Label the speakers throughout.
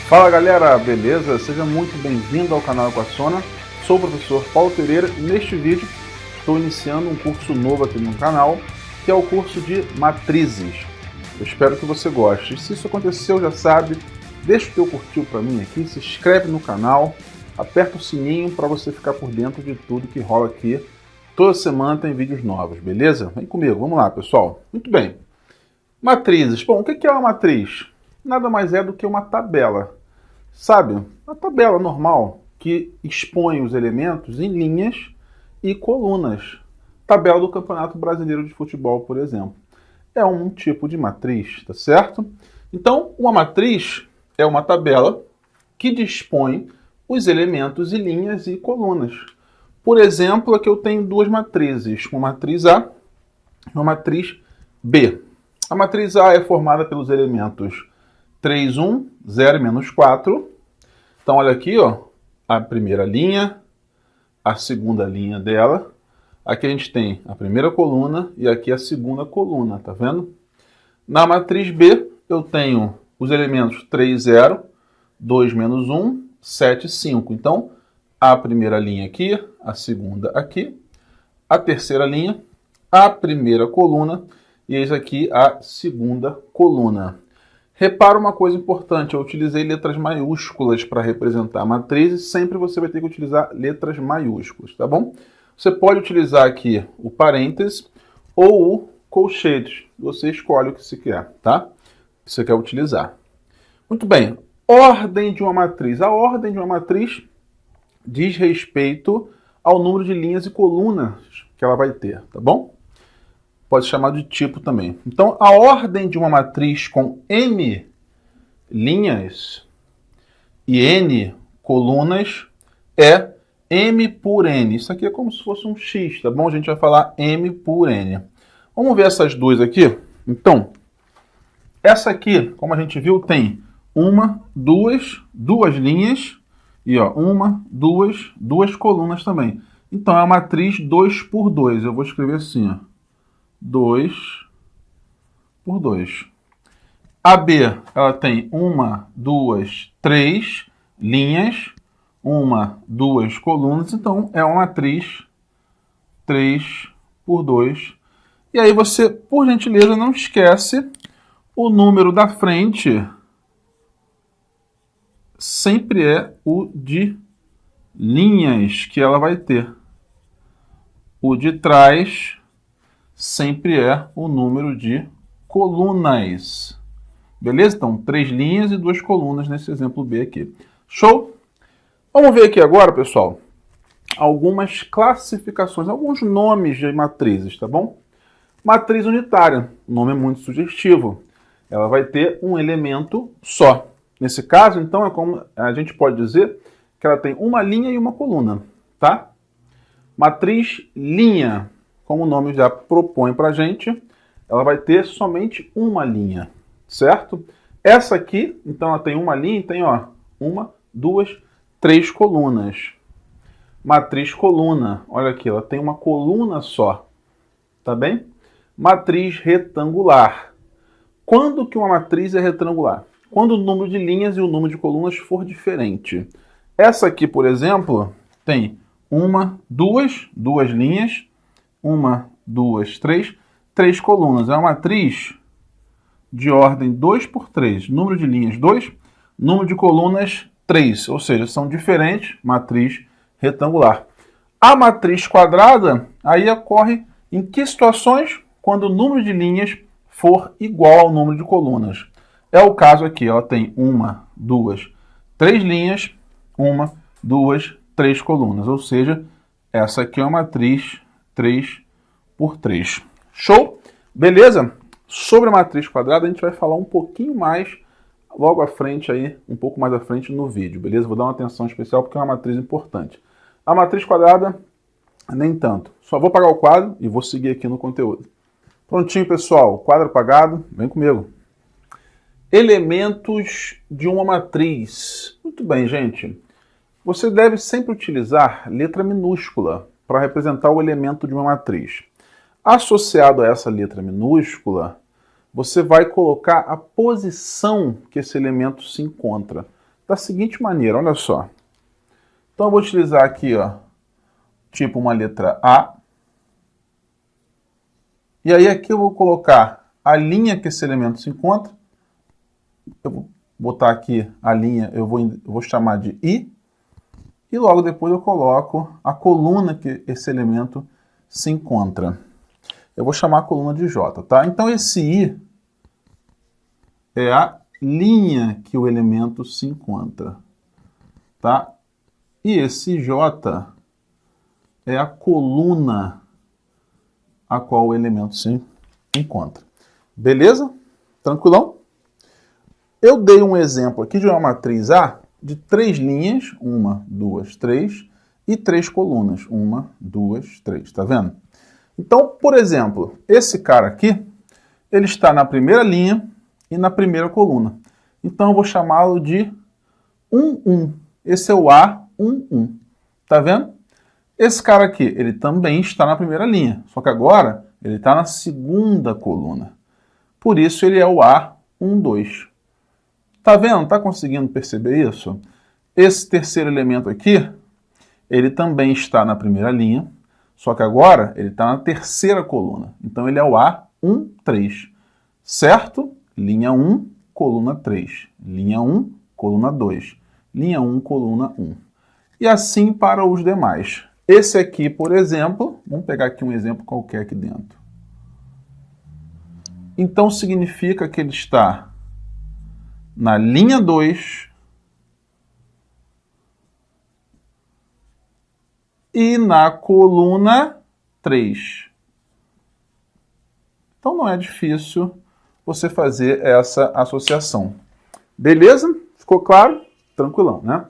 Speaker 1: Fala galera, beleza? Seja muito bem-vindo ao canal Equaciona. Sou o professor Paulo Pereira e neste vídeo estou iniciando um curso novo aqui no canal, que é o curso de matrizes. Eu espero que você goste. E se isso aconteceu, já sabe, deixa o teu curtir para mim aqui, se inscreve no canal, aperta o sininho para você ficar por dentro de tudo que rola aqui. Toda semana tem vídeos novos, beleza? Vem comigo, vamos lá pessoal. Muito bem. Matrizes. Bom, o que é uma matriz? Nada mais é do que uma tabela. Sabe? Uma tabela normal que expõe os elementos em linhas e colunas. Tabela do Campeonato Brasileiro de Futebol, por exemplo. É um tipo de matriz, tá certo? Então, uma matriz é uma tabela que dispõe os elementos em linhas e colunas. Por exemplo, aqui eu tenho duas matrizes, uma matriz A e uma matriz B. A matriz A é formada pelos elementos 3, 1, 0 e menos 4. Então, olha aqui, ó, a primeira linha, a segunda linha dela. Aqui a gente tem a primeira coluna e aqui a segunda coluna, tá vendo? Na matriz B, eu tenho os elementos 3, 0, 2, menos 1, 7, 5. Então, a primeira linha aqui, a segunda aqui, a terceira linha, a primeira coluna e eis aqui a segunda coluna. Repara uma coisa importante, eu utilizei letras maiúsculas para representar a matriz e sempre você vai ter que utilizar letras maiúsculas, tá bom? Você pode utilizar aqui o parênteses ou o colchetes, você escolhe o que você quer, tá? Que você quer utilizar. Muito bem, ordem de uma matriz. A ordem de uma matriz diz respeito ao número de linhas e colunas que ela vai ter, tá bom? Pode ser chamado de tipo também. Então, a ordem de uma matriz com n linhas e n colunas é m por n. Isso aqui é como se fosse um x, tá bom? A gente vai falar m por n. Vamos ver essas duas aqui? Então, essa aqui, como a gente viu, tem duas linhas e ó, duas colunas também. Então, é a matriz 2 por 2. Eu vou escrever assim, ó. 2 por 2. A B, ela tem 1, 2, 3 linhas, 1, 2 colunas, então é uma matriz 3 por 2. E aí você, por gentileza, não esquece o número da frente sempre é o de linhas que ela vai ter. O de trás sempre é o número de colunas. Beleza? Então, 3 linhas e 2 colunas nesse exemplo B aqui. Show? Vamos ver aqui agora, pessoal, algumas classificações, alguns nomes de matrizes, tá bom? Matriz unitária, o nome é muito sugestivo. Ela vai ter um elemento só. Nesse caso, então, é como a gente pode dizer que ela tem uma linha e uma coluna, tá? Matriz linha, como o nome já propõe para a gente, ela vai ter somente uma linha, certo? Essa aqui, então, ela tem uma linha e tem, ó, 1, 2, 3 colunas. Matriz coluna, olha aqui, ela tem uma coluna só, tá bem? Matriz retangular. Quando que uma matriz é retangular? Quando o número de linhas e o número de colunas for diferente. Essa aqui, por exemplo, tem duas linhas, 1, 2, 3 colunas. É uma matriz de ordem 2 por 3. Número de linhas 2, número de colunas 3. Ou seja, são diferentes, matriz retangular. A matriz quadrada, aí ocorre em que situações? Quando o número de linhas for igual ao número de colunas. É o caso aqui, ela tem 1, 2, 3 linhas, 1, 2, 3 colunas. Ou seja, essa aqui é uma matriz 3 por 3. Show? Beleza? Sobre a matriz quadrada a gente vai falar um pouquinho mais logo à frente aí, um pouco mais à frente no vídeo, beleza? Vou dar uma atenção especial porque é uma matriz importante. A matriz quadrada, nem tanto. Só vou apagar o quadro e vou seguir aqui no conteúdo. Prontinho, pessoal. Quadro apagado. Vem comigo. Elementos de uma matriz. Muito bem, gente. Você deve sempre utilizar letra minúscula para representar o elemento de uma matriz. Associado a essa letra minúscula, você vai colocar a posição que esse elemento se encontra. da seguinte maneira, olha só. Então eu vou utilizar aqui, ó, tipo uma letra A. E aí aqui eu vou colocar a linha que esse elemento se encontra. Eu vou botar aqui a linha, eu vou chamar de I. E logo depois eu coloco a coluna que esse elemento se encontra. Eu vou chamar a coluna de J, tá? Então esse I é a linha que o elemento se encontra, tá? E esse J é a coluna a qual o elemento se encontra. Beleza? Tranquilão? Eu dei um exemplo aqui de uma matriz A de 3 linhas, 1, 2, 3, e 3 colunas, 1, 2, 3, tá vendo? Então, por exemplo, esse cara aqui, ele está na primeira linha e na primeira coluna. Então, eu vou chamá-lo de 1, 1. Esse é o A, 1, 1. Tá vendo? Esse cara aqui, ele também está na primeira linha, só que agora ele está na segunda coluna. Por isso, ele é o A, 1, 2. Tá vendo? Tá conseguindo perceber isso? Esse terceiro elemento aqui, ele também está na primeira linha, só que agora ele está na terceira coluna. Então ele é o A1, 3. Certo? Linha 1, coluna 3. Linha 1, coluna 2. Linha 1, coluna 1. E assim para os demais. Esse aqui, por exemplo, vamos pegar aqui um exemplo qualquer aqui dentro. Então significa que ele está na linha 2 e na coluna 3. Então não é difícil você fazer essa associação. Beleza? Ficou claro? Tranquilão, né?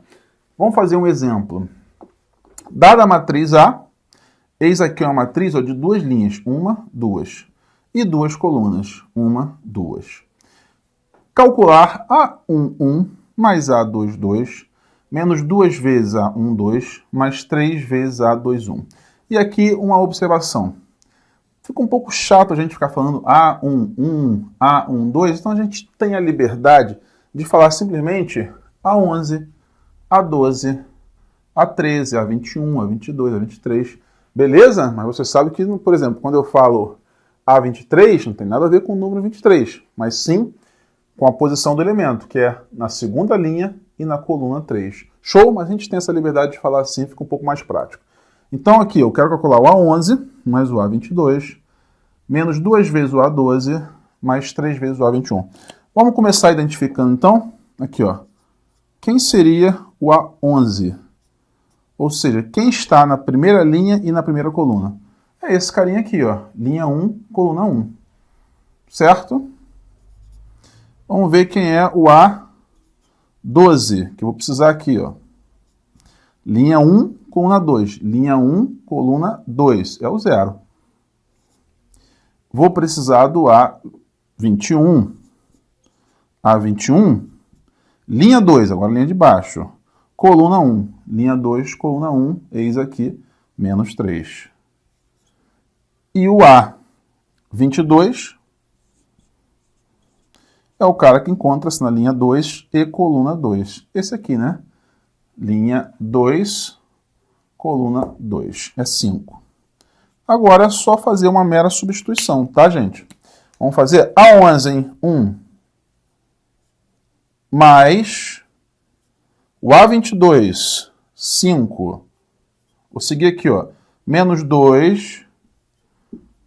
Speaker 1: Vamos fazer um exemplo. Dada a matriz A, eis aqui uma matriz de 2 linhas, 1, 2, e 2 colunas, 1, 2. Calcular A1, 1 mais A2, 2, menos 2 vezes A1, 2, mais 3 vezes A2, 1. E aqui uma observação. Fica um pouco chato a gente ficar falando A1, 1, A1, 2, então a gente tem a liberdade de falar simplesmente A11, A12, A13, A21, A22, A23, beleza? Mas você sabe que, por exemplo, quando eu falo A23, não tem nada a ver com o número 23, mas sim com a posição do elemento, que é na segunda linha e na coluna 3. Show? Mas a gente tem essa liberdade de falar assim, fica um pouco mais prático. Então aqui eu quero calcular o A11 mais o A22, menos 2 vezes o A12, mais 3 vezes o A21. Vamos começar identificando então, aqui ó, quem seria o A11? Ou seja, quem está na primeira linha e na primeira coluna? É esse carinha aqui, ó, linha 1, coluna 1. Certo? Vamos ver quem é o A12, que eu vou precisar aqui, ó. Linha 1, coluna 2. Linha 1, coluna 2. É o 0. Vou precisar do A21. A21, linha 2, agora linha de baixo. Coluna 1. Linha 2, coluna 1, eis aqui, menos 3. E o A22 é o cara que encontra-se na linha 2 e coluna 2. Esse aqui, né? Linha 2, coluna 2. É 5. Agora é só fazer uma mera substituição, tá, gente? Vamos fazer A11 em 1 mais o A22, 5. Vou seguir aqui, ó. Menos 2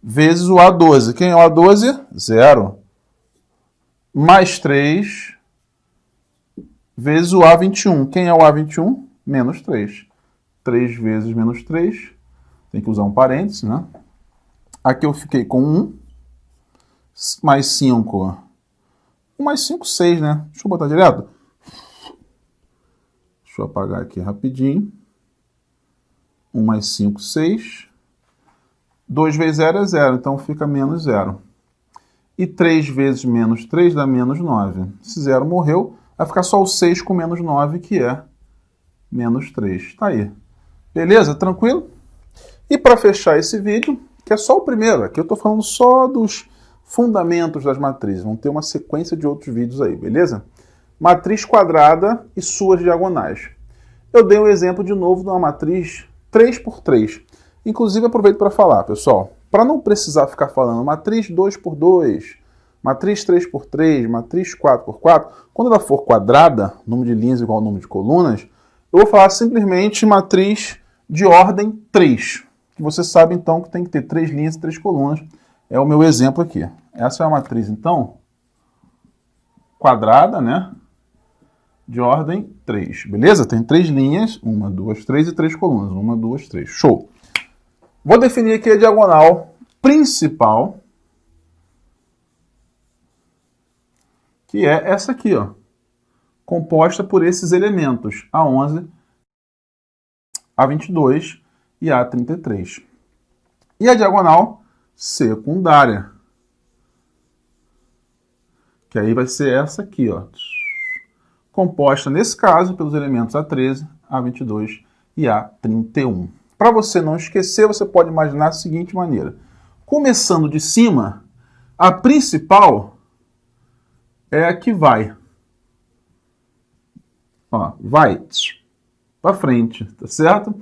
Speaker 1: vezes o A12. Quem é o A12? 0. Mais 3 vezes o A21. Quem é o A21? Menos 3. 3 vezes menos 3. Tem que usar um parênteses, né? Aqui eu fiquei com 1. Mais 5. 1 mais 5, 6, né? Deixa eu botar direto. Deixa eu apagar aqui rapidinho. 1 mais 5, 6. 2 vezes 0 é 0, então fica menos 0. E 3 vezes menos 3 dá menos 9. Esse 0 morreu, vai ficar só o 6 com menos 9, que é menos 3. Tá aí. Beleza? Tranquilo? E para fechar esse vídeo, que é só o primeiro, aqui eu estou falando só dos fundamentos das matrizes. Vão ter uma sequência de outros vídeos aí, beleza? matriz quadrada e suas diagonais. Eu dei um exemplo de novo de uma matriz 3x3. Inclusive, aproveito para falar, pessoal, para não precisar ficar falando matriz 2x2, matriz 3x3, matriz 4x4, quando ela for quadrada, número de linhas igual ao número de colunas, eu vou falar simplesmente matriz de ordem 3. Que você sabe, então, que tem que ter 3 linhas e 3 colunas. É o meu exemplo aqui. Essa é a matriz, então, quadrada, né? De ordem 3. Beleza? Tem 3 linhas, 1, 2, 3 e 3 colunas. 1, 2, 3. Show! Vou definir aqui a diagonal principal, que é essa aqui, ó, composta por esses elementos, A11, A22 e A33. E a diagonal secundária, que aí vai ser essa aqui, ó, composta, nesse caso, pelos elementos A13, A22 e A31. Para você não esquecer, você pode imaginar da seguinte maneira. Começando de cima, a principal é a que vai. Ó, vai para frente, tá certo?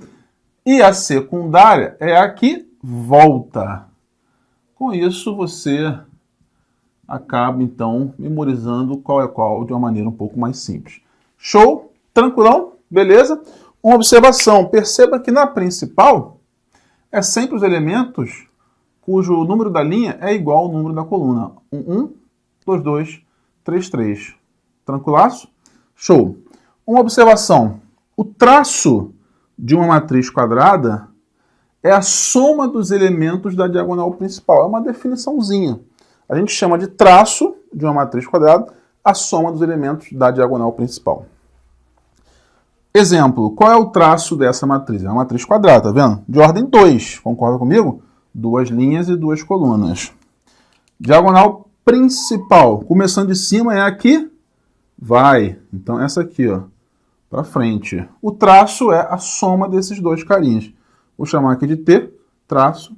Speaker 1: E a secundária é a que volta. Com isso, você acaba, então, memorizando qual é qual de uma maneira um pouco mais simples. Show? Tranquilão? Beleza? Uma observação. Perceba que na principal é sempre os elementos cujo número da linha é igual ao número da coluna. 1, 2, 2, 3, 3. Tranquilaço? Show. Uma observação. O traço de uma matriz quadrada é a soma dos elementos da diagonal principal. É uma definiçãozinha. A gente chama de traço de uma matriz quadrada a soma dos elementos da diagonal principal. Exemplo, qual é o traço dessa matriz? É uma matriz quadrada, tá vendo? De ordem 2, concorda comigo? 2 linhas e 2 colunas. Diagonal principal, começando de cima, é a que vai. Então, essa aqui, ó, para frente. O traço é a soma desses dois carinhas. Vou chamar aqui de T, traço.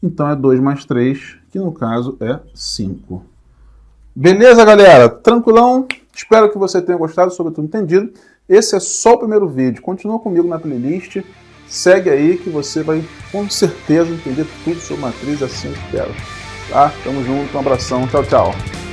Speaker 1: Então, é 2 mais 3, que no caso é 5. Beleza, galera? Tranquilão? Espero que você tenha gostado, sobretudo entendido. Esse é só o primeiro vídeo. Continua comigo na playlist. Segue aí que você vai, com certeza, entender tudo sobre matriz assim que eu espero. Tá? Tamo junto. Um abração. Tchau, tchau.